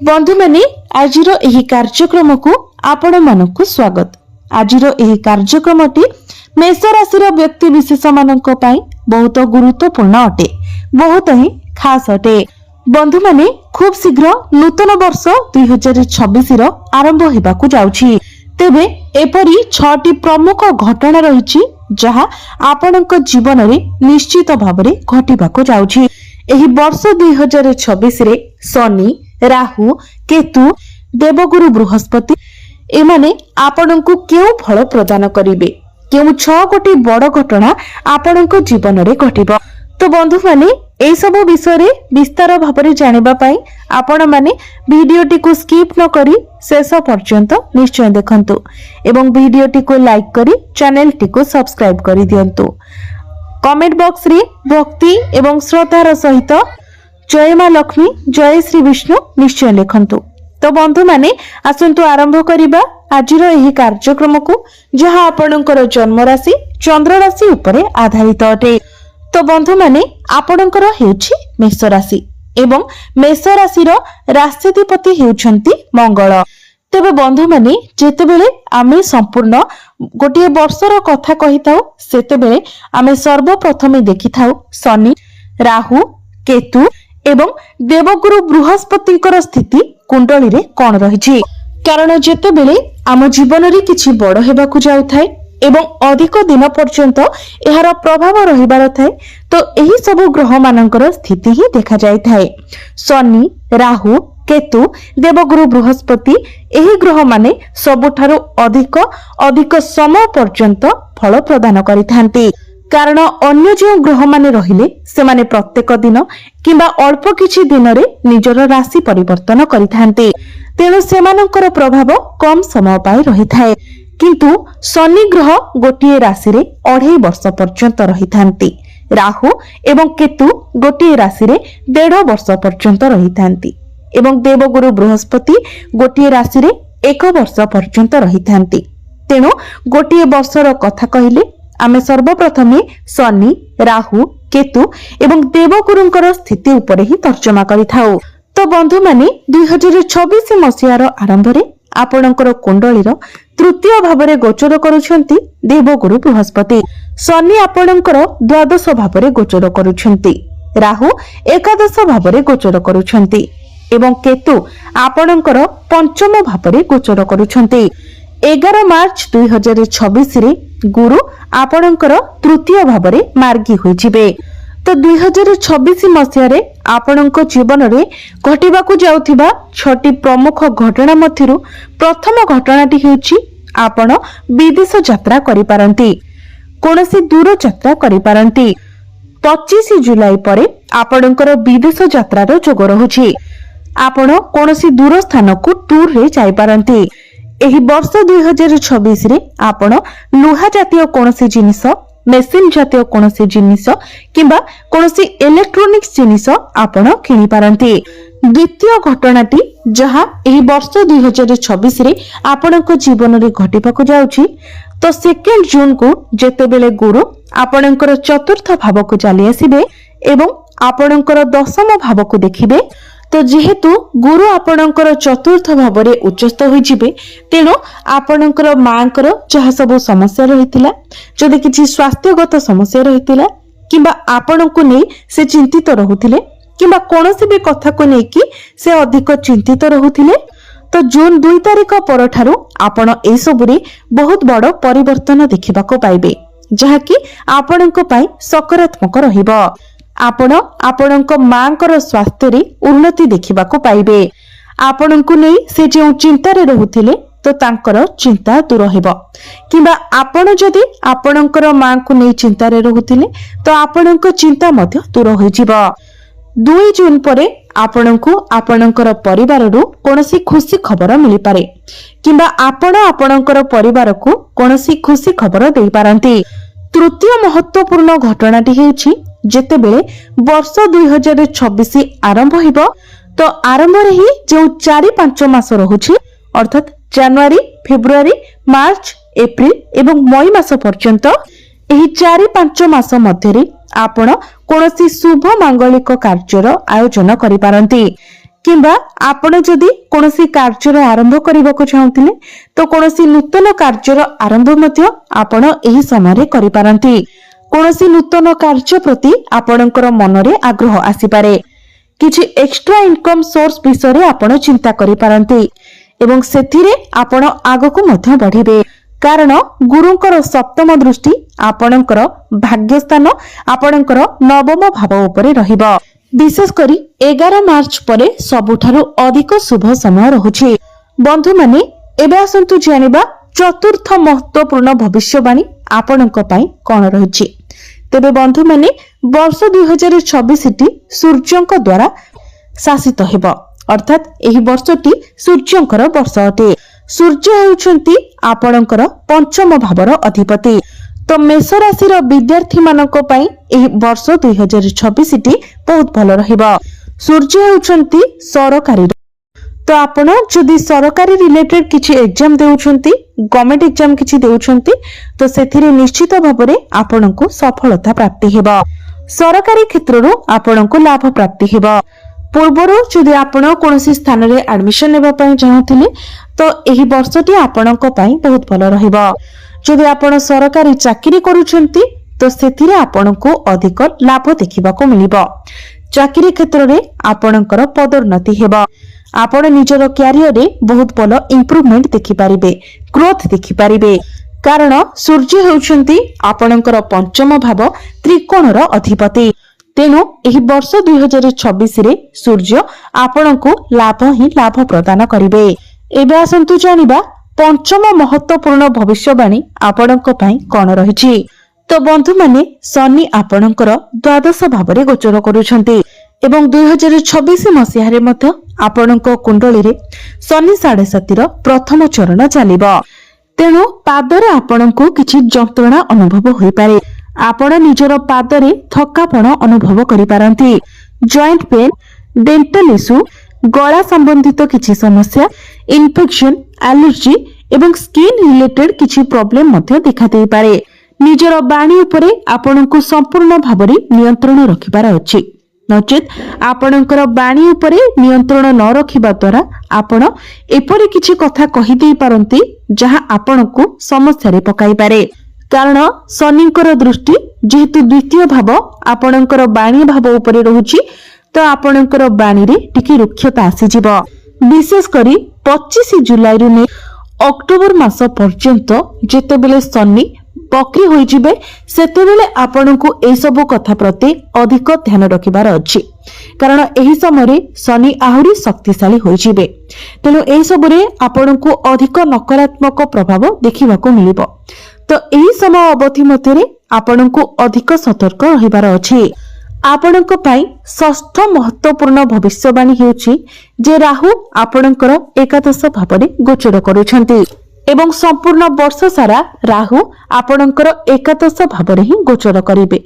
बंधु माने आजिर एही कार्यक्रम को आपण मानकु स्वागत। आजिर एही कार्यक्रमटी मेष राशि व्यक्ति विशेष मानक पई बहुत गुरुत्वपूर्ण अटे, बहुत ही खास अटे। बंधु माने खूब शीघ्र नूतन वर्ष 2026 रो आरंभ हेबाकु जाउछि। तेबे एपरी 6टी प्रमुख घटना रहिछि जहा आपणक जीवन रे निश्चित भाबरे घटिबाकु जाउछि। एही वर्ष 2026 रे शनि, राहु, केतु, देवगुरु बृहस्पति एमाने आपणको केउ फल प्रदान करिवे, केउ 6 गोटी बड़ घटना आपणको जीवन रे घटिबो। तो बंधु माने एई सब विषय रे विस्तार भाबरे जानिबा पई आपण माने वीडियोटी को स्किप न करी शेष पर्यंत निश्चय देखंतु एवं वीडियोटी को लाइक करी चैनल टी को सब्सक्राइब करी दियंतु। कमेंट बॉक्स रे भक्ति एवं श्रद्धार सहित जय मां लक्ष्मी, जय श्री विष्णु निश्चय लिखंतु। तो बंधु माने आसंतु आरंभ करिबा आजिर एही कार्यक्रम को जहां आपणकर जन्म राशि चंद्र राशि उपरे आधारित अटे। तो बंधु माने आपणकर हेउछि मेष राशि एवं मेष राशि रो राष्ट्राधिपति हेउछंती मंगल। तेबे बंधु माने जेतेबेले आमे संपूर्ण गोटे वर्षर कथा कहिताउ सेतेबेले आमे सर्वप्रथमे देखिथाउ शनि, राहु, केतु एवं देवगुरु बृहस्पतिकर स्थिति कुंडली रे कोन रहिछि। कारण जेतेबेले आम जीवन रे किछि बड़ हेबाकु जाउथाय एवं अधिक दिन पर्यंत एहार प्रभाव रहिबार थाए तो एही सब ग्रह मानकर स्थिति ही देखा जाय थाए। शनि, राहु, केतु, देवगुरु बृहस्पति एही ग्रह माने सबुठारु अधिक समय पर्यंत फल प्रदान करिथांती। कारण अन्य जो ग्रह माने रहिले से माने प्रत्येक दिन किंबा अल्प किछि दिन रे निजर राशि परिवर्तन करिथांती, तेणु सेमानकर प्रभाव कम समय पाई रहिथाए। किंतु शनि ग्रह गोटिए राशि रे 2.5 वर्ष पर्यंत रहिथांती, राहु एवं केतु गोटिए राशि रे 1.5 वर्ष पर्यंत रहिथांती एवं देवगुरु बृहस्पति गोटिए राशि रे 1 वर्ष पर्यंत रहिथांती। तेणु गोटिए वर्षर कथा कहिले आमे सर्वप्रथमे शनि, राहु, केतु एवं देवगुरुंकर स्थिति उपरे ही तर्जमा करिथाउ। तो बंधु माने 2026 मसिहार आरंभ रे आपणकर कुंडलीर तृतीय भावरे गोचर करुछंती देवगुरु बृहस्पति। शनि आपणकर द्वादश भावरे गोचर करुछंती, राहु एकादश भावरे गोचर करुछंती एवं केतु आपणकर पंचम भावरे गोचर करुछंती। 11 मार्च 2026 रे गुरु आपणकर तृतीय भावरे मार्गी होई जिवे। तो 2026 मसिहारे आपणक जीवन रे घटिबाकु जाउथिबा 6टी प्रमुख घटना मध्यरु प्रथम घटनाटी हेउछि आपण विदेश यात्रा करि पारंती, कोनोसी दूर यात्रा करि पारंती। 25 जुलाई परे आपणकर विदेश यात्रार जोग रहुछि। आपण कोनोसी दूर स्थान को टूर रे जाई पारंती। एही वर्ष 2026 रे आपण लुहा जातीय कोनोसी जिनिस, मेसिन जातीय कोनोसी जिनिस किंबा कोनोसी इलेक्ट्रोनिक्स जिनिस आपण किनि पारंती। द्वितीय घटनाटी जहा एही वर्ष 2026 रे आपणक जीवन रे घटिबाकु जाउछि तो 2 जून को जेतेबेले गुरु आपणकर चतुर्थ भाव को चली आसीबे एवं आपणकर दशम भाव को देखिबे। तो जेहेतु गुरु आपणकर चतुर्थ भाव रे उच्चस्थ होई जिवे तेनो आपणकर मांकर जहा सब समस्या रहितिला, जदि किछि स्वास्थ्यगत समस्या रहितिला किंबा आपणको नै से चिंतित रहुथिले किंबा कोनोसी भी कथा को नै कि से अधिक चिंतित रहुथिले तो जून 2 तारिख परठारु आपण ए सबुरे बहुत बड़ परिवर्तन देखिबाको पाइबे, जहा कि आपणको पई सकारात्मक रहिबो। आपण आपणक मांकर स्वास्थ्य रे उन्नति देखिबाको पाइबे। आपणको नै से जे चिंता रे रहुथिले तो तांकर चिंता दूर हेबो किंबा आपण जदि आपणकर मां को नै चिंता रे रहुथिले तो आपणक चिंता मध्य दूर होई जिवो। 2 जून परे आपणको आपणकर परिवार रु कोनोसी खुशी खबर मिली पारे किंबा आपण आपणकर परिवार को कोनोसी खुशी खबर देई पारंती। तृतीय महत्वपूर्ण घटनाटी हेउछि जेतेबेले वर्ष 2026 आरंभ हिबो तो आरंभ रे ही जो 4-5 मास रहुछि अर्थात जनवरी, फेब्रुआरी, मार्च, एप्रिल एवं मई मास पर्यंत एही 4-5 मास मध्यरे आपण कोनोसी शुभ मांगलिक कार्यर आयोजन करि पारंती किंबा आपण जदि कोनोसी कार्यर आरंभ करबाको चाहुथिले तो कोनोसी नूतन कार्यर आरंभ मध्य आपण एही समय करि पारंती। कोनोसी नूतन कार्य प्रति आपणकर मनरे आग्रह आसी पारे। किछि एक्स्ट्रा इनकम सोर्स विषय आपण चिंता करि पारंती एवं सेथिरे आपण आगको मध्य बढ़िबे। कारण गुरुंकर सप्तम दृष्टि आपणकर भाग्यस्थान आपणकर नवम भाव उपरे रहिबो। विशेष करी 11 मार्च परे सबुठारु अधिक शुभ समय रहुछि। बंधु माने एबे आसंतु जानिबा चतुर्थ महत्वपूर्ण भविष्यवाणी आपणक पई कोन रहिछि। तेबे बंधु माने वर्ष 2026 टी सूर्यंक द्वारा शासित हेबो, अर्थात एही वर्षटी सूर्यंकर वर्ष अटे। सूर्य हेउछंती आपणकर पंचम भावर अधिपति। तो मेष राशि विद्यार्थी मानक पई एही वर्ष 2026 टी बहुत भल रहिबो। सूर्य हेउछंती सरकारी, तो आपण जदि सरकारी रिलेटेड किछि एग्जाम देउछंती, गवर्नमेंट एग्जाम किछि देउछंती, तो सेथिरे निश्चित भाबरे आपनकु सफलता प्राप्ति हेबो। सरकारी क्षेत्ररो आपनकु लाभ प्राप्ति हेबो। पूर्वरु जदि आपण कोनोसी स्थान रे एडमिशन नेबा पई चाहुथिले तो एही वर्षटी आपनक पई बहुत भल रहिबो। जदि आपण सरकारी चाकरी करूछंती तो सेथिरे आपनकु अधिक लाभ देखिबाको मिलिबो। चाकरी क्षेत्र रे आपनकर पदोन्नति हेबो। आपण निजर कैरियर रे बहुत भल इंप्रूवमेंट देखि पारिबे, ग्रोथ देखि पारिबे। कारण सूर्य हेउछंती आपनकर पंचम भाव त्रिकोणर अधिपति। तेणु एही वर्ष 2026 रे सूर्य आपनकु लाभ ही लाभ प्रदान करिवे। एबे आसंतु जानिबा पंचम महत्वपूर्ण भविष्यवाणी आपणक पई कोन रहिछि। तो बंधु माने शनि आपणकर द्वादश भावरे गोचर करूछंती एवं 2026 मसिया रे मध्य आपणक कुंडली रे शनि 7.5 रो प्रथम चरण चलिबो। तेणु पादरे आपणकु किछि जंत्रणा अनुभव होई पारे। आपण निजर पादरे थकापण अनुभव करि पारंती। जॉइंट पेन, डेंटल इश्यू, गला संबंधित किछि समस्या, इन्फेक्शन, एलर्जी एवं स्किन रिलेटेड किछि प्रॉब्लम मध्य देखा देई पारे। निजर बाणी उपरे आपणकु संपूर्ण भाबरे नियंत्रण रखिबार अछि। नचेत आपणकर बाणी उपरे नियंत्रण न रखिबा द्वारा आपण एपरि किछि कथा कहि देई पारंती जहा आपणकु समस्या रे पकाई पारे। कारण शनिकर दृष्टि जेहेतु द्वितीय भाव आपणकर बाणी भाव उपरे रहुछि तो आपणकर बाणी रे टिके रुक्षता आसी जिवो। विशेष करी 25 जुलाई रु ने अक्टोबर मास पर्यंत जेतेबेले शनि बक्री होई जिवे सेतेबेले आपणकु ए सब कथा प्रति अधिक ध्यान रखिबार अछि। कारण एही समय रे शनि आहुरी शक्तिशाली होई जिवे। तेनु ए सब रे आपणकु अधिक नकारात्मक प्रभाव देखिबाको मिलिबो। तो एही समय अवधि मध्यरे आपणकु अधिक सतर्क रहिबार अछि। आपणक पई षष्ठ महत्वपूर्ण भविष्यवाणी हेउछि जे राहु आपणकर एकादश भावरे गोचर करूछंती एवं संपूर्ण वर्ष सारा राहु आपणकर एकादश भावरे ही गोचर करिवे।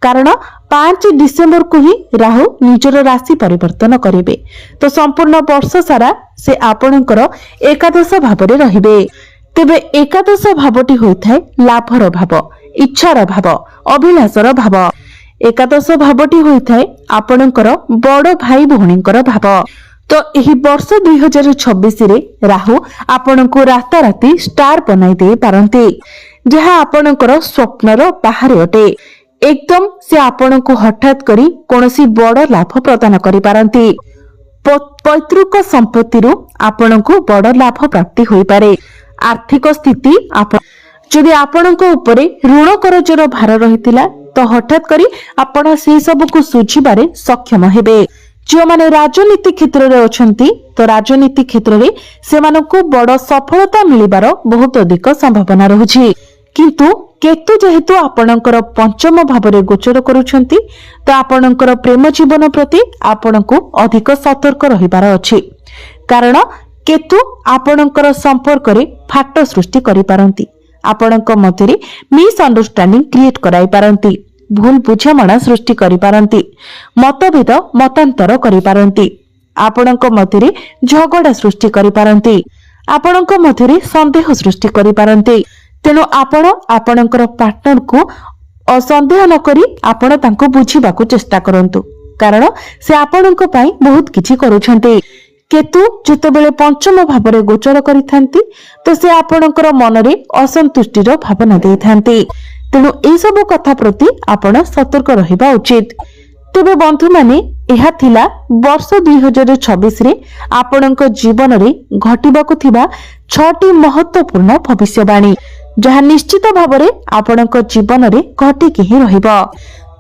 कारण 5 डिसेंबर को ही राहु निजर राशि परिवर्तन करिवे। तो संपूर्ण वर्ष सारा से आपणकर एकादश भावरे रहिबे। तेबे एकादश भावटी होइथाय लाभर भाव, इच्छार भाव, अभिलाषर भाव। एकादश भावटी होइथाय आपणकर बड़ भाई भौणीकर भाव। तो एही वर्ष 2026 रे राहु आपणको राताराती स्टार बनाई दे पारंती, जहा आपणकर स्वप्नर बाहर अटे। एकदम से आपणको हठात करी कोनोसी बड़ लाभ प्रदान करि पारंती। पैतृक संपत्ति रु आपणको बड़ लाभ प्राप्ति होई पारे। आर्थिक स्थिति जदि आपणको उपरे ऋण करजर भार रहितिला तो हठात करी आपण से सब को सुझिबारे सक्षम हेबे। जो माने राजनीति क्षेत्र रे अछंती तो राजनीति क्षेत्र रे सेमानकु बड़ सफलता मिलिबार बहुत अधिक संभावना रहुछि। किंतु केतु जेहेतु आपणकर पंचम भावरे गोचर करूछंती तो आपणकर प्रेम जीवन प्रति आपणकु अधिक सतर्क रहिबार अछि। कारण केतु आपणकर संपर्क रे फाट सृष्टि करि पारंती, आपणक मध्यरे मिसअंडरस्टैंडिंग क्रिएट कराई पारंती, भूल बुझामणा सृष्टि करि पारंती, मतभेद मतांतर करि पारंती, आपणक मध्यरे झगड़ा सृष्टि करि पारंती, आपणक मध्यरे संदेह सृष्टि करि पारंती। तेणु आपण आपणकर पार्टनर को असंदेह न करी आपण तांको बुझिबाकू चेष्टा करंतु। କାରଣ ସେ ଆପଣଙ୍କ ପାଇଁ ବହୁତ କିଛି କରୁଛନ୍ତି। କେତୁ ଯେତେବେଳେ ପଞ୍ଚମ ଭାବରେ ଗୋଚର କରିଥାନ୍ତି ତ ସେ ଆପଣଙ୍କର ମନରେ ଅସନ୍ତୁଷ୍ଟିର ଭାବନା ଦେଇଥାନ୍ତି। ତେଣୁ ଏସବୁ କଥା ପ୍ରତି ଆପଣ ସତର୍କ ରହିବା ଉଚିତ। ତେବେ ବନ୍ଧୁମାନେ, ଏହା ଥିଲା ବର୍ଷ 2026ରେ ଆପଣଙ୍କ ଜୀବନରେ ଘଟିବାକୁ ଥିବା 6ଟି ମହତ୍ୱପୂର୍ଣ୍ଣ ଭବିଷ୍ୟବାଣୀ, ଯାହା ନିଶ୍ଚିତ ଭାବରେ ଆପଣଙ୍କ ଜୀବନରେ ଘଟିକି ହିଁ ରହିବ।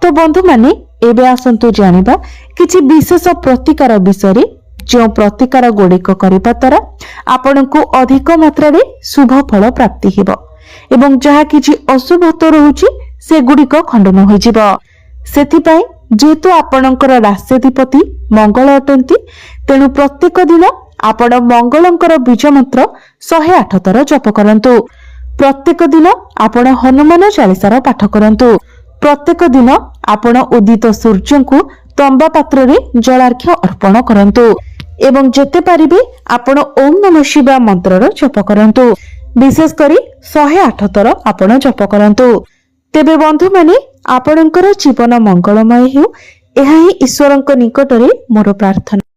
ତ ବନ୍ଧୁମାନେ, ଏବେ ଆସନ୍ତୁ ଜାଣିବା କିଛି ବିଶେଷ ପ୍ରତିକାର ବିଷୟରେ, ଯେଉଁ ପ୍ରତିକାର ଗୁଡ଼ିକ କରିବା ଦ୍ୱାରା ଆପଣଙ୍କୁ ଅଧିକ ମାତ୍ରାରେ ଶୁଭ ଫଳ ପ୍ରାପ୍ତି ହେବ ଏବଂ ଯାହା କିଛି ଅଶୁଭତ୍ୱ ରହୁଛି ସେଗୁଡ଼ିକ ଖଣ୍ଡନ ହୋଇଯିବ। ସେଥିପାଇଁ ଯେହେତୁ ଆପଣଙ୍କର ରାଶ୍ୟାଧିପତି ମଙ୍ଗଳ ଅଟନ୍ତି, ତେଣୁ ପ୍ରତ୍ୟେକ ଦିନ ଆପଣ ମଙ୍ଗଳଙ୍କର ବୀଜ ମନ୍ତ୍ର 108 ଥର ଜପ କରନ୍ତୁ। ପ୍ରତ୍ୟେକ ଦିନ ଆପଣ ହନୁମାନ ଚାଳିଶାର ପାଠ କରନ୍ତୁ। ପ୍ରତ୍ୟେକ ଦିନ ଆପଣ ଉଦିତ ସୂର୍ଯ୍ୟଙ୍କୁ ତମ୍ବା ପାତ୍ରରେ ଜଳାର୍ଘ୍ୟ ଅର୍ପଣ କରନ୍ତୁ ଏବଂ ଯେତେ ପାରିବେ ଆପଣ ଓಂ ନମଃ ଶିବାୟ ମନ୍ତ୍ରର ଜପ କରନ୍ତୁ। ବିଶେଷ କରି 108 ଥର ଆପଣ ଜପ କରନ୍ତୁ। ତେବେ ବନ୍ଧୁମାନେ, ଆପଣଙ୍କର ଜୀବନ ମଙ୍ଗଳମୟ ହେଉ, ଏହା ହିଁ ଈଶ୍ୱରଙ୍କ ନିକଟରେ ମୋର ପ୍ରାର୍ଥନା।